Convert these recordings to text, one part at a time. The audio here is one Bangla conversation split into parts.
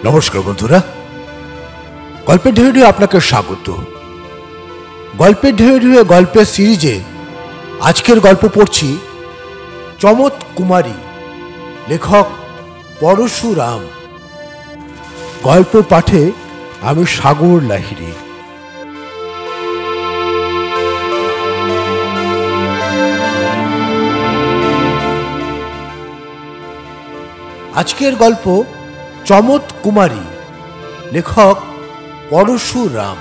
নমস্কার বন্ধুরা, গল্পের ঢেউ ঢেউ আপনাকে স্বাগত। গল্পের ঢেউ ঢেউ গল্পের সিরিজে আজকের গল্প পড়ছি চমৎ কুমারী, লেখক পরশুরাম। গল্প পাঠে আমি সাগর লাহিড়ী। আজকের গল্প চমৎ কুমারী, লেখক পরশুরাম।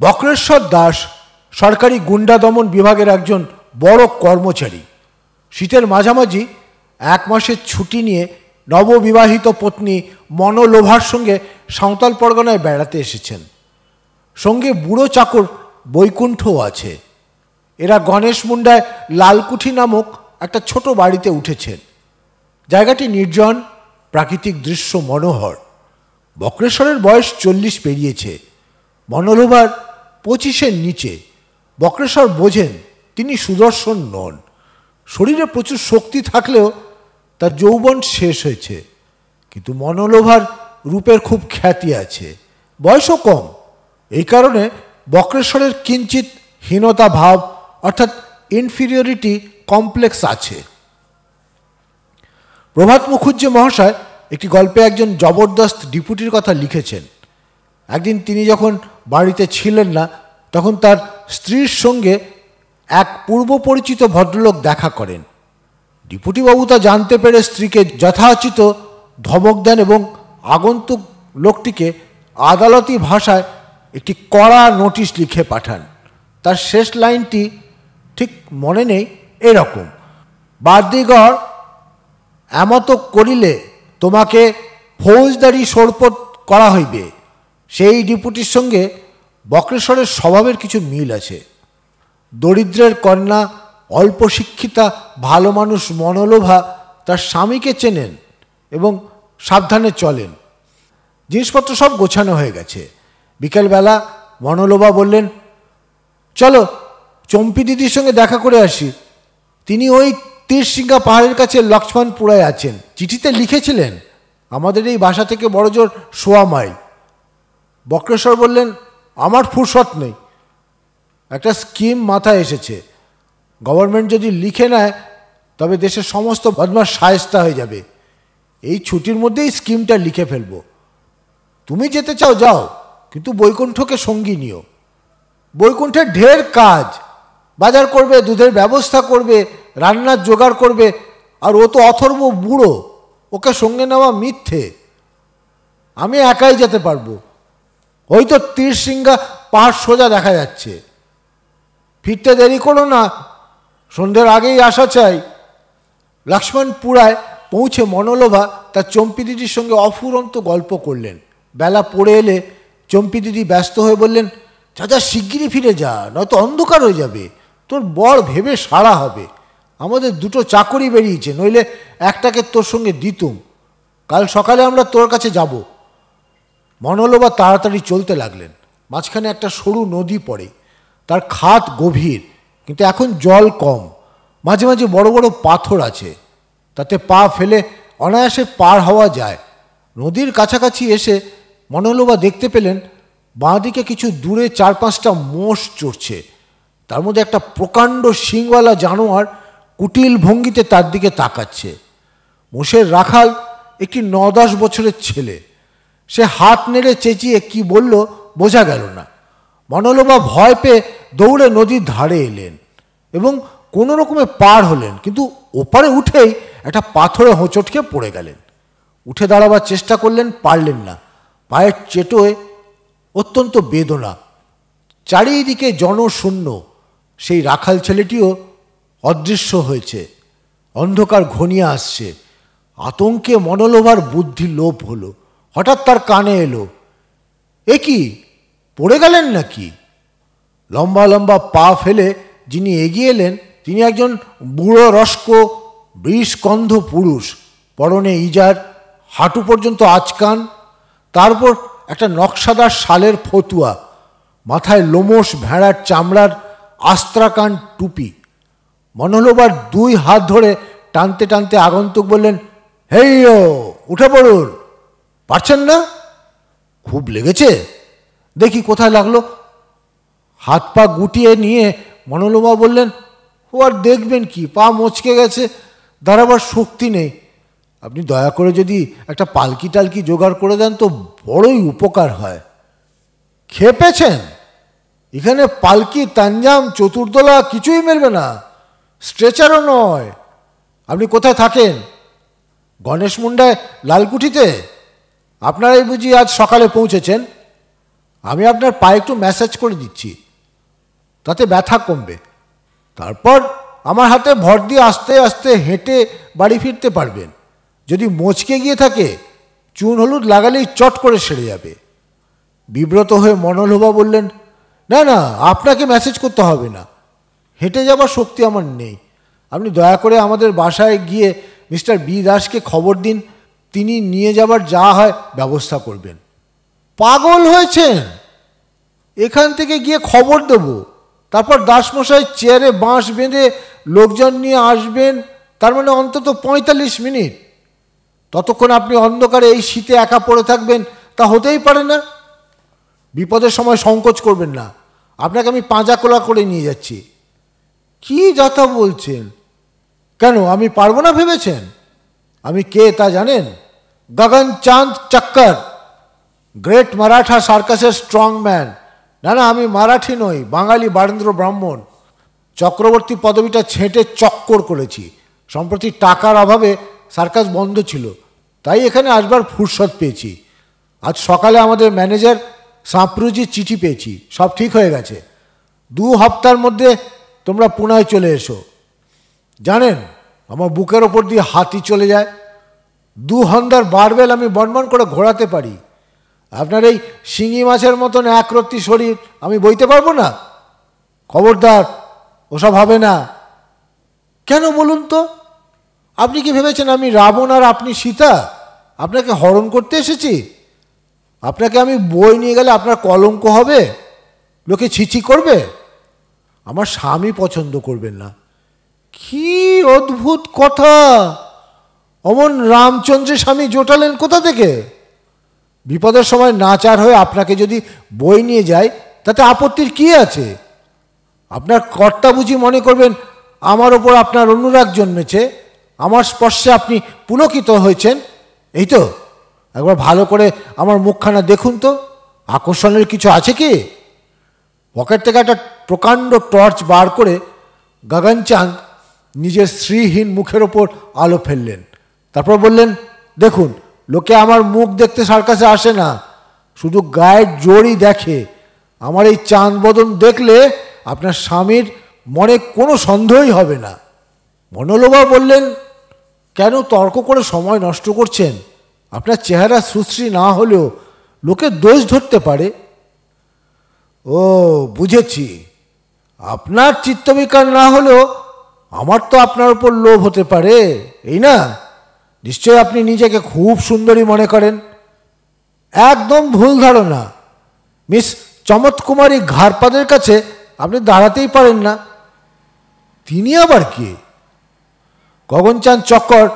বক্রেশ্বর দাস সরকারি গুন্ডা দমন বিভাগের একজন বড় কর্মচারী। শীতের মাঝামাঝি এক মাসের ছুটি নিয়ে নববিবাহিত পত্নী মনোলোভার সঙ্গে সাঁওতাল পরগনায় বেড়াতে এসেছেন। সঙ্গে বুড়ো চাকর বৈকুণ্ঠও আছে। এরা গণেশ মুন্ডায় লালকুঠি নামক একটা ছোট বাড়িতে উঠেছেন। জায়গাটি নির্জন, প্রাকৃতিক দৃশ্য মনোহর। বক্রেশ্বরের বয়স 40 পেরিয়েছে, মনোলোভার 25-এর নিচে। বক্রেশ্বর বোঝেন তিনি সুদর্শন নন। শরীরে প্রচুর শক্তি থাকলেও তার যৌবন শেষ হয়েছে। কিন্তু মনোলোভার রূপের খুব খ্যাতি আছে, বয়সও কম। এই কারণে বক্রেশ্বরের কিঞ্চিত হীনতা ভাব অর্থাৎ ইনফিরিয়রিটি কমপ্লেক্স আছে। প্রভাত মুখুজ্জে মহাশয় একটি গল্পে একজন জবরদস্ত ডিপুটির কথা লিখেছেন। একদিন তিনি যখন বাড়িতে ছিলেন না, তখন তার স্ত্রীর সঙ্গে এক পূর্ব পরিচিত ভদ্রলোক দেখা করেন। ডিপুটিবাবু তা জানতে পেরে স্ত্রীকে যথাউচিত ধমক দেন এবং আগন্তুক লোকটিকে আদালতি ভাষায় একটি কড়া নোটিশ লিখে পাঠান। তার শেষ লাইনটি ঠিক মনে নেই, এরকম: বাদ্যিগড় এমত করিলে তোমাকে ফৌজদারি সোরপোত করা হইবে। সেই ডিপুটির সঙ্গে বক্রেশ্বরের স্বভাবের কিছু মিল আছে। দরিদ্রের কন্যা, অল্প শিক্ষিতা, ভালো মানুষ মনোলোভা তার স্বামীকে চেনেন এবং সাবধানে চলেন। জিনিসপত্র সব গোছানো হয়ে গেছে। বিকেলবেলা মনোলোভা বললেন, চলো চম্পি দিদির সঙ্গে দেখা করে আসি। তিনি ওই তীরসিঙ্গা পাহাড়ের কাছে লক্ষ্মণপুরায় আছেন। চিঠিতে লিখেছিলেন, আমাদের এই বাসা থেকে বড়জোর 1.25 মাইল। বক্রেশ্বর বললেন, আমার ফুরসত নেই। একটা স্কিম মাথায় এসেছে। গভর্নমেন্ট যদি লিখে নেয় তবে দেশের সমস্ত বদমাশ শায়েস্তা হয়ে যাবে। এই ছুটির মধ্যেই স্কিমটা লিখে ফেলব। তুমি যেতে চাও যাও, কিন্তু বৈকুণ্ঠকে সঙ্গী নিও। বৈকুণ্ঠের ঢের কাজ, বাজার করবে, দুধের ব্যবস্থা করবে, রান্নার জোগাড় করবে। আর ও তো অথর্ব বুড়ো, ওকে সঙ্গে নেওয়া মিথ্যে। আমি একাই যেতে পারবো। ওই তো তীরসিঙ্গা পাহাড় সোজা দেখা যাচ্ছে। ফিরতে দেরি করো না, সন্ধ্যের আগেই আসা চাই। লক্ষ্মণপুরায় পৌঁছে মনোলোভা তার চম্পি দিদির সঙ্গে অফুরন্ত গল্প করলেন। বেলা পড়ে এলে চম্পি দিদি ব্যস্ত হয়ে বললেন, চাচা শিগগিরই ফিরে যা, নয়তো অন্ধকার হয়ে যাবে। তোর বর ভেবে সারা হবে। আমাদের 2টো চাকরি বেরিয়েছে, নইলে একটাকে তোর সঙ্গে দিতুম। কাল সকালে আমরা তোর কাছে যাব। মনোলোভা তাড়াতাড়ি চলতে লাগলেন। মাঝখানে একটা সরু নদী পড়ে। তার খাত গভীর, কিন্তু এখন জল কম। মাঝে মাঝে বড় বড় পাথর আছে, তাতে পা ফেলে অনায়াসে পার হওয়া যায়। নদীর কাছাকাছি এসে মনোলোভা দেখতে পেলেন বাঁদিকে কিছু দূরে 4-5টা মোষ চড়ছে। তার মধ্যে একটা প্রকাণ্ড শিংওয়ালা জানোয়ার কুটিল ভঙ্গিতে তার দিকে তাকাচ্ছে। মোষের রাখাল একটি 9-10 বছরের ছেলে। সে হাত নেড়ে চেঁচিয়ে কি বলল বোঝা গেল না। মনোলোভা ভয় পেয়ে দৌড়ে নদীর ধারে এলেন এবং কোনো রকমে পার হলেন, কিন্তু ওপারে উঠেই একটা পাথরে হোঁচটকে পড়ে গেলেন। উঠে দাঁড়াবার চেষ্টা করলেন, পারলেন না। পায়ের চেটোয় অত্যন্ত বেদনা। চারিদিকে জনশূন্য। সেই রাখাল ছেলেটিও অদৃশ্য হয়েছে। অন্ধকার ঘনিয়ে আসছে। আতঙ্কে মনোলোভার বুদ্ধি লোপ হলো। হঠাৎ তার কানে এলো, এ কি, পড়ে গেলেন নাকি? লম্বা লম্বা পা ফেলে যিনি এগিয়ে এলেন তিনি একজন বুড়ো রস্ক বিষকন্ধ পুরুষ। পরনে ইজার, হাঁটু পর্যন্ত আচকান, তারপর একটা নকশাদার শালের ফতুয়া, মাথায় লোমশ ভেড়ার চামড়ার আস্ত্রাকান টুপি। মনোলোবার 2 হাত ধরে টানতে টানতে আগন্তুক বললেন, হেইয়ো, উঠে পড়ুন। পারছেন না? খুব লেগেছে? দেখি কোথায় লাগলো। হাত পা গুটিয়ে নিয়ে মনোলোমা বললেন, ও আর দেখবেন কি, পা মচকে গেছে, দাঁড়াবার শক্তি নেই। আপনি দয়া করে যদি একটা পালকি টালকি জোগাড় করে দেন তো বড়ই উপকার হয়। খেপেছেন? এখানে পালকি, তাঞ্জাম, চতুর্দোলা কিছুই মেলবে না, স্ট্রেচারও নয়। আপনি কোথায় থাকেন? গণেশ মুন্ডায় লালকুঠিতে? আপনারাই বুঝি আজ সকালে পৌঁছেছেন। আমি আপনার পায়ে একটু ম্যাসাজ করে দিচ্ছি, তাতে ব্যথা কমবে। তারপর আমার হাতে ভর দিয়ে আস্তে আস্তে হেঁটে বাড়ি ফিরতে পারবেন। যদি মচকে গিয়ে থাকে, চুন হলুদ লাগালেই চট করে সেরে যাবে। বিব্রত হয়ে মনোলোভা বললেন, না না, আপনাকে মেসেজ করতে হবে না, হেঁটে যাবার শক্তি আমার নেই। আপনি দয়া করে আমাদের বাসায় গিয়ে মিস্টার বি দাসকে খবর দিন, তিনি নিয়ে যাবার যা হয় ব্যবস্থা করবেন। পাগল হয়েছেন? এখান থেকে গিয়ে খবর দেব, তারপর দাসমশাই চেয়ারে বাঁশ বেঁধে লোকজন নিয়ে আসবেন, তার মানে অন্তত 45 মিনিট। ততক্ষণ আপনি অন্ধকারে এই শীতে একা পড়ে থাকবেন, তা হতেই পারে না। বিপদের সময় সংকোচ করবেন না, আপনাকে আমি পাঁজা কোলা করে নিয়ে যাচ্ছি। কি যাতা বলছেন? কেন, আমি পারবো না ভেবেছেন? আমি কে তা জানেন? গগন চাঁদ চক্কর, গ্রেট মারাঠা সার্কাসের স্ট্রং ম্যান। না না, আমি মারাঠি নই, বাঙালি বারেন্দ্র ব্রাহ্মণ। চক্রবর্তী পদবিটা ছেঁটে চক্কর করেছি। সম্প্রতি টাকার অভাবে সার্কাস বন্ধ ছিল, তাই এখানে আসবার ফুরসত পেয়েছি। আজ সকালে আমাদের ম্যানেজার সাঁপরুজির চিঠি পেয়েছি, সব ঠিক হয়ে গেছে। 2 হপ্তার মধ্যে তোমরা পুনায় চলে এসো। জানেন, আমার বুকের ওপর দিয়ে হাতি চলে যায়। 2 হন্দার বারবেল আমি বনবন করে ঘোরাতে পারি। আপনার এই শিঙি মাছের মতন একরত্তি শরীর আমি বইতে পারবো না। খবরদার, ওসব হবে না। কেন বলুন তো? আপনি কি ভেবেছেন আমি রাবণ আর আপনি সীতা? আপনাকে হরণ করতে এসেছি? আপনাকে আমি বই নিয়ে গেলে আপনার কলঙ্ক হবে, লোকে ছিছি করবে। আমার স্বামী পছন্দ করবেন না। কি অদ্ভুত কথা! অমন রামচন্দ্রের স্বামী জোটালেন কোথা থেকে? বিপদের সময় নাচার হয়ে আপনাকে যদি বই নিয়ে যায়, তাতে আপত্তির কি আছে? আপনার কর্তা বুঝি মনে করবেন আমার ওপর আপনার অনুরাগ জন্মেছে, আমার স্পর্শে আপনি পুলকিত হয়েছেন, এই তো? একবার ভালো করে আমার মুখখানা দেখুন তো, আকর্ষণের কিছু আছে কি? পকেট থেকে একটা প্রকাণ্ড টর্চ বার করে গগনচাঁদ নিজের শ্রীহীন মুখের ওপর আলো ফেললেন। তারপর বললেন, দেখুন, লোকে আমার মুখ দেখতে সার্কাসে আসে না, শুধু গায়ের জোরই দেখে। আমার এই চাঁদ বদন দেখলে আপনার স্বামীর মনে কোনো সন্দেহই হবে না। মনোলোভা বললেন, কেন তর্ক করে সময় নষ্ট করছেন? আপনার চেহারা সুশ্রী না হলেও লোকে দোষ ধরতে পারে। ও, বুঝেছি। আপনার চিত্তবিকার না হলেও আমার তো আপনার উপর লোভ হতে পারে, এই না? নিশ্চয় আপনি নিজেকে খুব সুন্দরী মনে করেন। একদম ভুল ধারণা। মিস চমৎকুমারী ঘাড়পাদের কাছে আপনি দাঁড়াতেই পারেন না। তিনি আবার কি? গগনচাঁদ চক্কর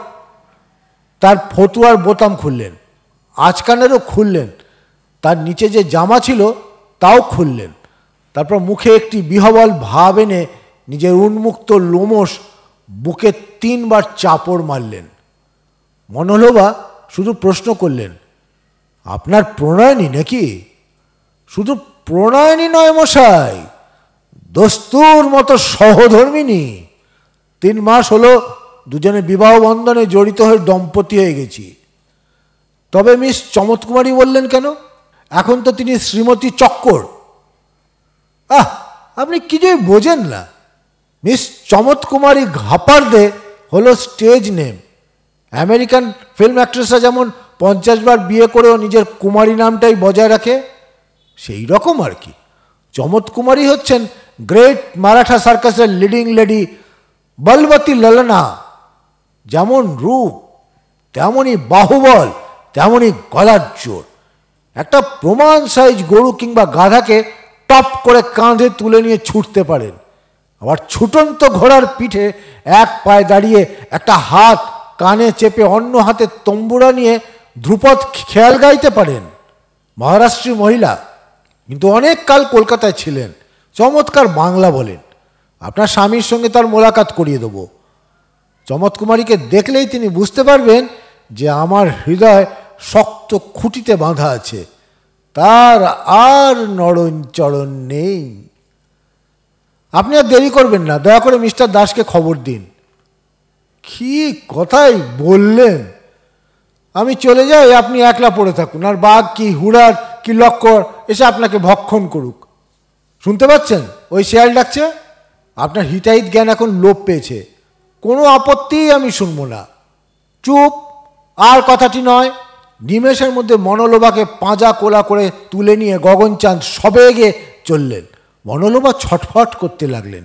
তার ফতুয়ার বোতাম খুললেন, আচকানেরও খুললেন, তার নিচে যে জামা ছিল তাও খুললেন। তারপর মুখে একটি বিহবল ভাব এনে নিজের উন্মুক্ত লোমশ বুকে 3 বার চাপড় মারলেন। মনোলোভা শুধু প্রশ্ন করলেন, আপনার প্রণয়নী নাকি? শুধু প্রণয়নী নয় মশাই, দস্তুর মতো সহধর্মিনী। 3 মাস হলো দুজনে বিবাহ বন্ধনে জড়িত হয়ে দম্পতি হয়ে গেছি। তবে মিস চমৎকুমারী বললেন কেন? এখন তো তিনি শ্রীমতী চক্কর। আপনি কিছুই বোঝেন না। মিস চমৎকুমারী ঘাপারদে হলো স্টেজ নেম। আমেরিকান ফিল্ম অ্যাক্ট্রেসরা যেমন 50 বার বিয়ে করেও নিজের কুমারী নামটাই বজায় রাখে, সেই রকম আর কি। চমৎকুমারী হচ্ছেন গ্রেট মারাঠা সার্কাসের লিডিং লেডি বলবতী ললনা। যেমন রূপ তেমনই বাহুবল তেমনই গলার জোর। একটা প্রমাণ সাইজ গরু কিংবা গাধাকে টপ করে কাঁধে তুলে নিয়ে ছুটতে পারেন, আবার ছুটন্ত ঘোড়ার পিঠে এক পায়ে দাঁড়িয়ে একটা হাত কানে চেপে অন্য হাতে তম্বুরা নিয়ে ধ্রুপদ খেয়াল গাইতে পারেন। মহারাষ্ট্রী মহিলা, কিন্তু অনেক কাল কলকাতায় ছিলেন, চমৎকার বাংলা বলেন। আপনার স্বামীর সঙ্গে তার মোলাকাত করিয়ে দেব। চমৎকুমারীকে দেখলেই তিনি বুঝতে পারবেন যে আমার হৃদয় শক্ত খুঁটিতে বাঁধা আছে, তার আর নড়নচড়ন নেই। আপনি আর দেরি করবেন না, দয়া করে মিস্টার দাসকে খবর দিন। কি কথাই বললেন! আমি চলে যাই, আপনি একলা পড়ে থাকুন, আর বাঘ কি হুড়ার কি লক্কর এসে আপনাকে ভক্ষণ করুক। শুনতে পাচ্ছেন ওই শেয়াল ডাকছে? আপনার হিতাহিত জ্ঞান এখন লোপ পেয়েছে, কোনো আপত্তিই আমি শুনবো না। চুপ! আর কথাটি নয়। নিমেষের মধ্যে মনোলোভাকে পাঁজা কোলা করে তুলে নিয়ে গগনচাঁদ সবেগে চললেন। মনোলোভা ছটফট করতে লাগলেন।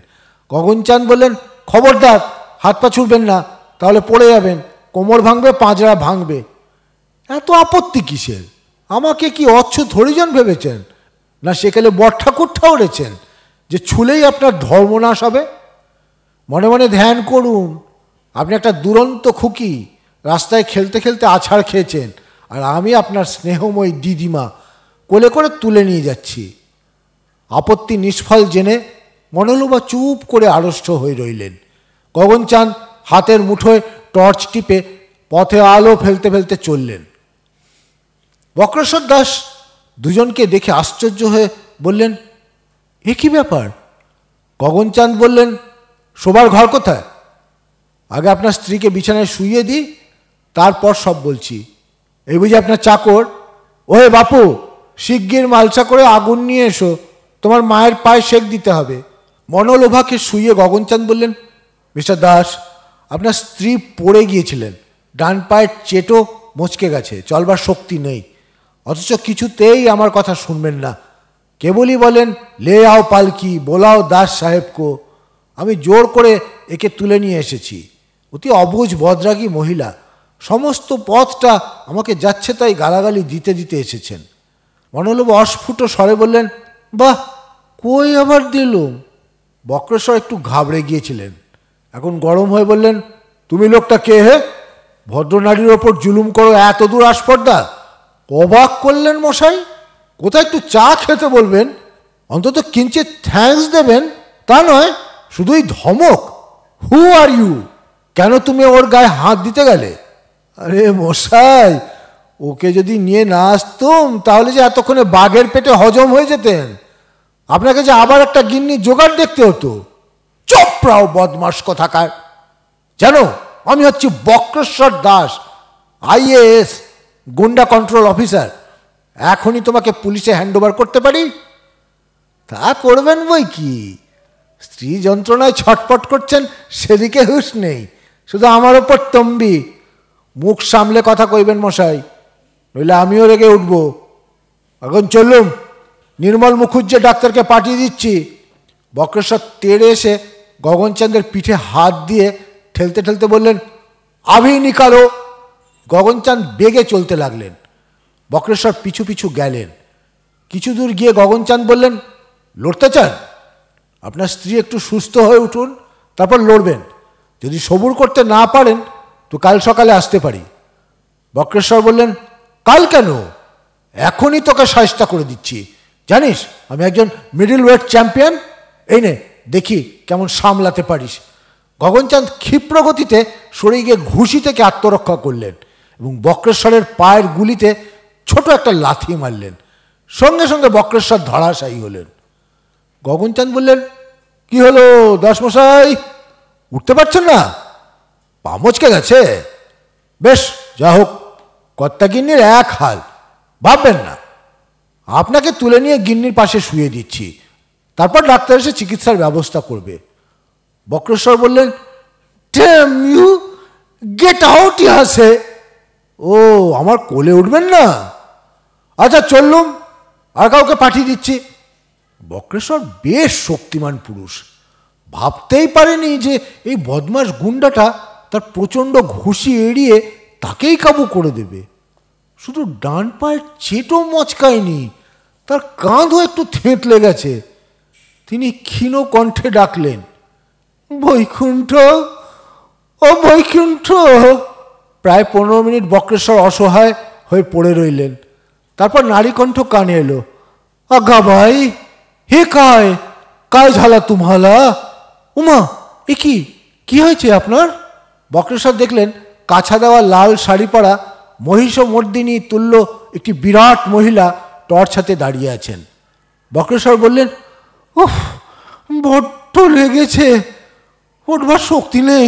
গগনচাঁদ বললেন, খবরদার, হাত পা ছুড়বেন না, তাহলে পড়ে যাবেন, কোমর ভাঙবে, পাঁজরা ভাঙবে। এত আপত্তি কিসের? আমাকে কি অচ্ছুত হরিজন ভেবেছেন, না সেকালে বট ঠাকুর ঠাউরেছেন যে ছুলেই আপনার ধর্মনাশ হবে? মনে মনে ধ্যান করুন, আপনি একটা দুরন্ত খুকি, রাস্তায় খেলতে খেলতে আছাড় খেয়েছেন, আর আমি আপনার স্নেহময়ী দিদিমা কোলে করে তুলে নিয়ে যাচ্ছি। আপত্তি নিষ্ফল জেনে মনোলোভা চুপ করে আড়ষ্ট হয়ে রইলেন। গগনচাঁদ হাতের মুঠোয় টর্চ টিপে পথে আলো ফেলতে ফেলতে চললেন। বক্রেশ্বর দাস দুজনকে দেখে আশ্চর্য হয়ে বললেন, এ কী ব্যাপার? গগনচাঁদ বললেন, শোবার ঘর কোথায়? আগে আপনার স্ত্রীকে বিছানায় শুইয়ে দিই, তারপর সব বলছি। এই বুঝি আপনার চাকর? ওহে বাপু, শিগগির মালসা করে আগুন নিয়ে এসো, তোমার মায়ের পায়ে সেক দিতে হবে। মনোলোভাকে শুইয়ে গগনচাঁদ বললেন, মিস্টার দাস, আপনার স্ত্রী পড়ে গিয়েছিলেন, ডান পায়ের চেটো মচকে গেছে, চলবার শক্তি নেই, অথচ কিছুতেই আমার কথা শুনবেন না। কেবলই বলেন, লে আও পালকি, বোলাও দাস সাহেবকো। আমি জোর করে একে তুলে নিয়ে এসেছি। অতি অবুঝ বদরাগী মহিলা, সমস্ত পথটা আমাকে যাচ্ছে তাই গালাগালি দিতে দিতে এসেছেন। মনোলোভ অস্ফুট স্বরে বললেন, বাহ, কই আবার দিলুম। বক্রেশ্বর একটু ঘাবড়ে গিয়েছিলেন, এখন গরম হয়ে বললেন, তুমি লোকটা কে হে? ভদ্রনারীর ওপর জুলুম করো এত দূর আসপর্দা? অবাক করলেন মশাই। কোথায় একটু চা খেতে বলবেন, অন্তত কিঞ্চিত থ্যাঙ্কস দেবেন, তা নয় শুধুই ধমক। হু আর ইউ? কেন তুমি ওর গায়ে হাত দিতে গেলে? আরে মশাই, ওকে যদি নিয়ে না আসতুম তাহলে যে এতক্ষণে বাঘের পেটে হজম হয়ে যেতেন। আপনাকে যে আবার একটা গিন্নি জোগাড় দেখতে হতো। চোপড়াও বদমাস কথাকার। জানো, আমি হচ্ছি বক্রেশ্বর দাস, IAS, গুন্ডা কন্ট্রোল অফিসার। এখনই তোমাকে পুলিশে হ্যান্ডওভার করতে পারি। তা করবেন বই কি? স্ত্রী যন্ত্রণায় ছটপট করছেন, সেদিকে হুঁশ নেই, শুধু আমার ওপর তম্বি। মুখ সামলে কথা কইবেন মশাই, নইলে আমিও রেগে উঠব। এখন চলুম, নির্মল মুখুজ্জে ডাক্তারকে পাঠিয়ে দিচ্ছি। বক্রেশ্বর তেড়ে এসে গগনচাঁদের পিঠে হাত দিয়ে ঠেলতে ঠেলতে বললেন, আভি নিকালো। গগনচাঁদ বেগে চলতে লাগলেন। বক্রেশ্বর পিছু পিছু গেলেন। কিছু দূর গিয়ে গগনচাঁদ বললেন, লড়তে চান? আপনার স্ত্রী একটু সুস্থ হয়ে উঠুন, তারপর লড়বেন। যদি সবুর করতে না পারেন তো কাল সকালে আসতে পারি। বক্রেশ্বর বললেন, কাল কেন? এখনই তোকে সায়স্তা করে দিচ্ছি। জানিস আমি একজন মিডল ওয়েট চ্যাম্পিয়ন। এই নে, দেখি কেমন সামলাতে পারিস। গগনচাঁদ ক্ষিপ্র গতিতে সরে গিয়ে ঘুষি থেকে আত্মরক্ষা করলেন এবং বক্রেশ্বরের পায়ের গুলিতে ছোট একটা লাথি মারলেন। সঙ্গে সঙ্গে বক্রেশ্বর ধরাশায়ী হলেন। গগনচাঁদ বললেন, কি হলো দাসমশাই, উঠতে পারছেন না? পা মচকে গেছে? বেশ, যা হোক, কর্তা গিন্নির এক হাল, ভাববেন না। আপনাকে তুলে নিয়ে গিন্নির পাশে শুয়ে দিচ্ছি, তারপর ডাক্তার এসে চিকিৎসার ব্যবস্থা করবে। বক্রেশ্বর বললেন, ড্যাম ইউ, গেট আউট ইহার সে। ও, আমার কোলে উঠবেন না? আচ্ছা চললুম, আর কাউকে পাঠিয়ে দিচ্ছি। বক্রেশ্বর বেশ শক্তিমান পুরুষ, ভাবতেই পারেনি যে এই বদমাস গুন্ডাটা তার প্রচণ্ড ঘুষি এড়িয়ে তাকেই কাবু করে দেবে। শুধু ডান পায়ের চেটো মচকায়নি, তার কাঁধও একটু থেঁতলে গেছে। তিনি ক্ষীণ কণ্ঠে ডাকলেন, বৈকুণ্ঠ, ও বৈকুণ্ঠ। প্রায় 15 মিনিট বক্রেশ্বর অসহায় হয়ে পড়ে রইলেন। তারপর নারী কণ্ঠ কানে এলো, আজ্ঞা ভাই, হে কায়, কায় ঝালা তুমহালা। উমা, এ কি হয়েছে আপনার? বক্রেশ্বর দেখলেন কাছা দেওয়া লাল শাড়ি পরা মহিষমর্দিনী তুল্য একটি বিরাট মহিলা টর্চ হাতে দাঁড়িয়ে আছেন। বক্রেশ্বর বললেন, উফ, বড্ড লেগেছে, উঠবার শক্তি নেই।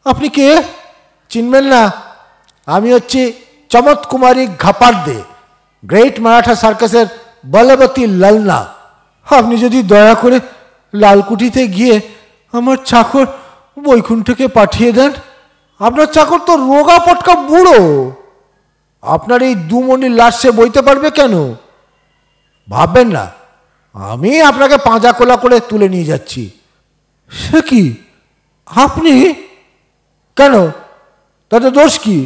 আপনি কে? চিনবেন না? আমি হচ্ছি চমৎ কুমারী ঘাপারদে, গ্রেট মারাঠা সার্কাসের বলবতী ললনা। আপনি যদি দয়া করে লালকুঠিতে গিয়ে আমার চাকর বৈকুণ্ঠকে পাঠিয়ে দেন। আপনার চাকর তো রোগা পটকা বুড়ো, আপনার এই দুমণির লাশ সে বইতে পারবে কেন? ভাববেন না, আমি আপনাকে পাঁজা কোলা করে তুলে নিয়ে যাচ্ছি। সে কি, আপনি? কেন, তাতে দোষ কি?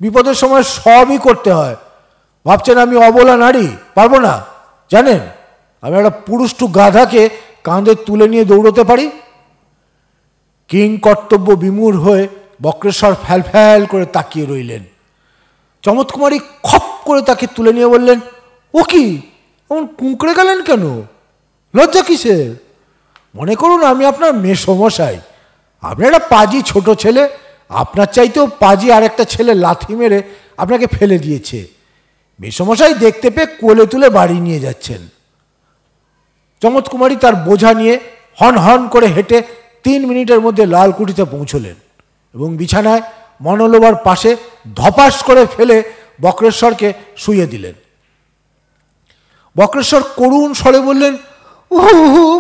বিপদের সময় সবই করতে হয়। ভাবছেন আমি অবলা নারী, পারবো না? জানেন, আমি একটা পুরুষ্টু গাধাকে কাঁধে তুলে নিয়ে দৌড়তে পারি। কিং কর্তব্য বিমূঢ় হয়ে বক্রেশ্বর ফ্যাল ফ্যাল করে তাকিয়ে রইলেন। চমৎকুমারী খপ করে তাকে তুলে নিয়ে বললেন, ও কি, এমন কুঁকড়ে গেলেন কেন? লজ্জা কিসের? মনে করুন আমি আপনার মেসমশাই, আপনি একটা পাজি ছোট ছেলে, আপনার চাইতেও পাজি আর একটা ছেলে লাথি মেরে আপনাকে ফেলে দিয়েছে। মেসমশাই দেখতে পেয়ে কোলে তুলে বাড়ি নিয়ে যাচ্ছেন। চমৎকুমারী তার বোঝা নিয়ে হন হন করে হেঁটে 3 মিনিটের মধ্যে লালকুঠিতে পৌঁছলেন এবং বিছানায় মনোলোবার পাশে ধপাস করে ফেলে বক্রেশ্বরকে শুইয়ে দিলেন। বক্রেশ্বর করুণ স্বরে বললেন, ও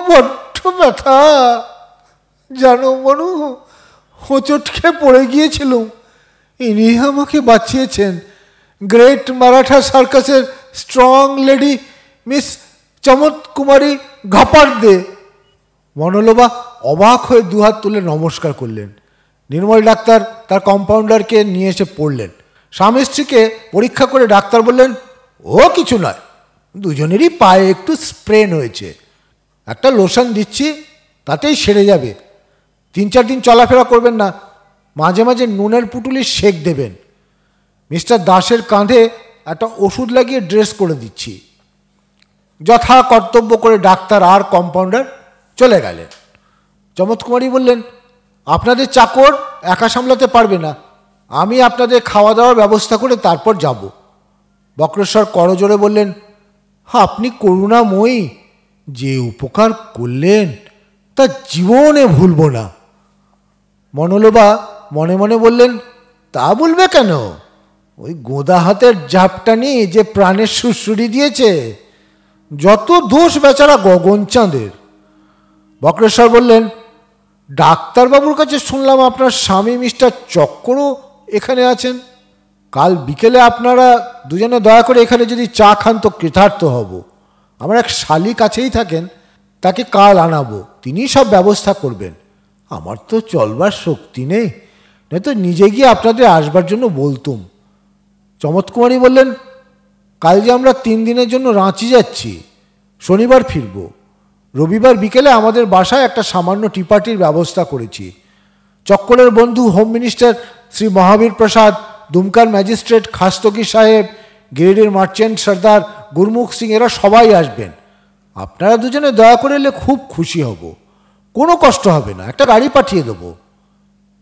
বড্ড ব্যথা, জানো মনু, হোঁচট খেয়ে পড়ে গিয়েছিলুম, ইনি আমাকে বাঁচিয়েছেন। গ্রেট মারাঠা সার্কাসের strong lady miss Chamatkumari Ghaparde. মনোলোবা অবাক হয়ে দুহাত তুলে নমস্কার করলেন। নির্মল ডাক্তার তার কম্পাউন্ডারকে নিয়ে এসে পড়লেন। স্বামী স্ত্রীকে পরীক্ষা করে ডাক্তার বললেন, ও কিছু নয়, দুজনেরই পায়ে একটু স্প্রেন হয়েছে, একটা লোশন দিচ্ছি, তাতেই সেরে যাবে। 3-4 দিন চলাফেরা করবেন না, মাঝে মাঝে নুনের পুটুলির সেক দেবেন। মিস্টার দাসের কাঁধে একটা ওষুধ লাগিয়ে ড্রেস করে দিচ্ছি। যথা কর্তব্য করে ডাক্তার আর কম্পাউন্ডার চলে গেলেন। চমৎকুমারী বললেন, আপনাদের চাকর একা সামলাতে পারবে না, আমি আপনাদের খাওয়া দাওয়ার ব্যবস্থা করে তারপর যাব। বক্রেশ্বর করজোড়ে বললেন, আপনি করুণাময়ী, যে উপকার করলেন তা জীবনে ভুলব না। মনোলোবা মনে মনে বললেন, তা বলবে কেন? ওই গোদা হাতের ঝাপটানি যে প্রাণের সুড়সুড়ি দিয়েছে, যত দোষ বেচারা গগনচাঁদের। বক্রেশ্বর বললেন, ডাক্তারবাবুর কাছে শুনলাম আপনার স্বামী মিস্টার চক্রও এখানে আছেন। কাল বিকেলে আপনারা দুজনে দয়া করে এখানে যদি চা খান তো কৃতার্থ হব। আমার এক শালি কাছেই থাকেন, তাকে কাল আনাবো, তিনি সব ব্যবস্থা করবেন। আমার তো চলবার শক্তি নেই, নয়তো নিজে গিয়ে আপনাদের আসবার জন্য বলতুম। চমৎকুমারী বললেন, কাল যে আমরা 3 দিনের জন্য রাঁচি যাচ্ছি, শনিবার ফিরব। রবিবার বিকেলে আমাদের বাসায় একটা সামান্য টি পার্টির ব্যবস্থা করেছি। চক্করের বন্ধু হোম মিনিস্টার শ্রী মহাবীর প্রসাদ, দুমকার ম্যাজিস্ট্রেট খাস্তগি সাহেব, গিরিডির মার্চেন্ট সর্দার গুরমুখ সিং, এরা সবাই আসবেন। আপনারা দুজনে দয়া করে এলে খুব খুশি হব, কোনো কষ্ট হবে না, একটা গাড়ি পাঠিয়ে দেবো।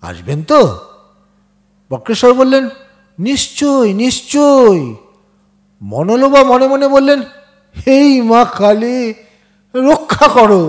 আসবেন তো? বক্রেশ্বর বললেন, নিশ্চয় নিশ্চয়। মনোলোবা মনে মনে বললেন, হেই মা কালী, রক্ষা করো।